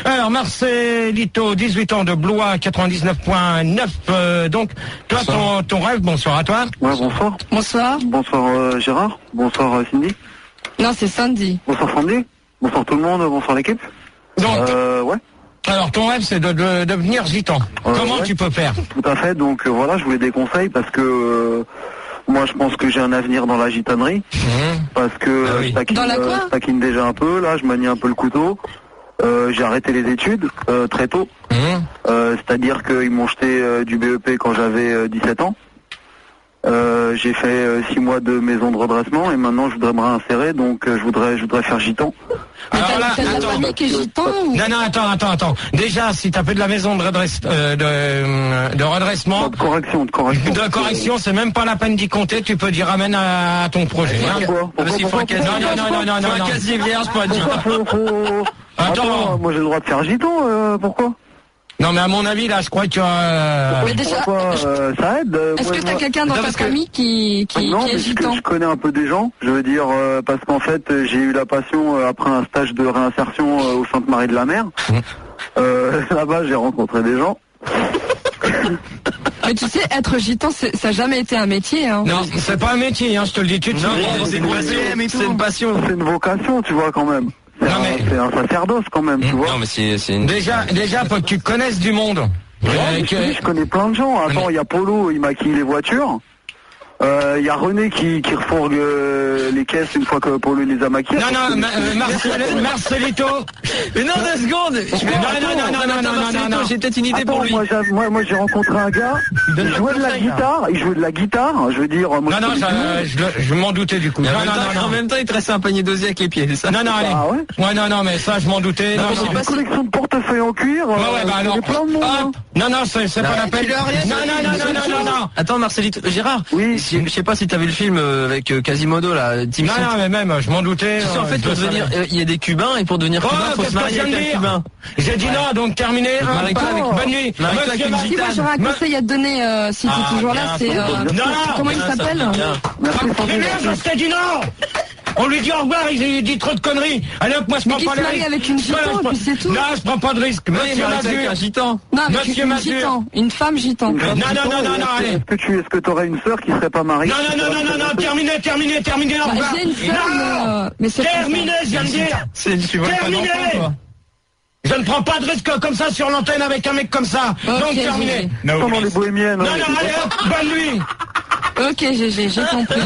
Alors, Marcelito, 18 ans de Blois, 99.9. Donc, toi, ton rêve, bonsoir à toi. Ouais, bonsoir. Bonsoir. Bonsoir Gérard. Bonsoir Cindy. Non, c'est Sandy. Bonsoir Sandy. Bonsoir tout le monde. Bonsoir l'équipe. Donc, ouais. Alors, ton rêve, c'est de devenir gitan. Comment ouais. tu peux faire? Tout à fait. Donc, voilà, je voulais des conseils parce que moi, je pense que j'ai un avenir dans la gitanerie. Parce que je taquine déjà un peu. Là, je manie un peu le couteau. J'ai arrêté les études très tôt. C'est-à-dire qu'ils m'ont jeté du BEP quand j'avais 17 ans. J'ai fait 6 mois de maison de redressement et maintenant je voudrais me réinsérer, donc je voudrais faire gitan. Alors là, t'as de la famille qui est gitan ou... Non, attends. Déjà, si t'as fait de la maison de redressement... De correction. De correction, c'est même pas la peine d'y compter, tu peux dire amen à ton projet. Pourquoi S'il faut un casier, non. Faut un casier vierge pour être gitan. Attends, moi j'ai le droit de faire gitan, pourquoi? Non, mais à mon avis, là, je crois que tu as... Mais déjà, ça aide. est-ce que t'as quelqu'un dans ta famille qui est gitan? Je connais un peu des gens, je veux dire, parce qu'en fait, j'ai eu la passion après un stage de réinsertion au Sainte-Marie de la Mer. Là-bas, j'ai rencontré des gens. Mais tu sais, être gitan, ça n'a jamais été un métier. Hein. Non, c'est pas un métier, je te le dis tout de suite. C'est une passion. C'est une vocation, tu vois, quand même. C'est un sacerdoce quand même, tu vois. Non, mais c'est une... Déjà, faut que tu connaisses du monde. Je connais plein de gens. Attends, il y a Polo, il maquille les voitures. Il y a René qui refourgue les caisses une fois que Polo les a maquillées. Non, Marcelito. Mais non, 2 secondes. Non, j'ai peut-être une idée pour lui. Moi j'ai rencontré un gars, il jouait de la guitare, je veux dire... Non, je m'en doutais du coup. En même temps, il te reste un panier d'osier avec les pieds, c'est ça? Non, allez. Ah ouais? Ouais, non, mais ça, je m'en doutais. J'ai une collection de portefeuilles en cuir. Ouais, bah alors. Plein de monde. Non, c'est pas la peine. Non. Attends, Marcelito, Gérard. Oui. Je sais pas si t'as vu le film avec Quasimodo, là, Team Non, mais même, je m'en doutais. Tu sais, en fait, pour devenir, il y a des Cubains, et pour devenir Cubain, faut se marier avec un Cubain. J'ai dit non, donc terminé. Bonne nuit. Si moi j'aurais un conseil à te donner, si t'es toujours là, c'est... comment il s'appelle? Mais merde, je t'ai dit non. On lui dit au revoir, il dit trop de conneries. Allez hop, moi je prends pas de risque. avec une gitan, puis c'est tout. Non, je prends pas de risque. Monsieur Mazur. Un gitan. Non, avec une gitan. Une femme gitan. Non, allez. Est-ce que t'aurais une sœur qui serait pas mariée? Non, terminé, au revoir. J'ai une sœur, mais c'est terminé, je viens de dire. Terminé. Je ne prends pas de risque comme ça sur l'antenne avec un mec comme ça. Donc terminé. Pendant les bohémiennes. Non, allez hop, bonne nuit. Ok, j'ai compris.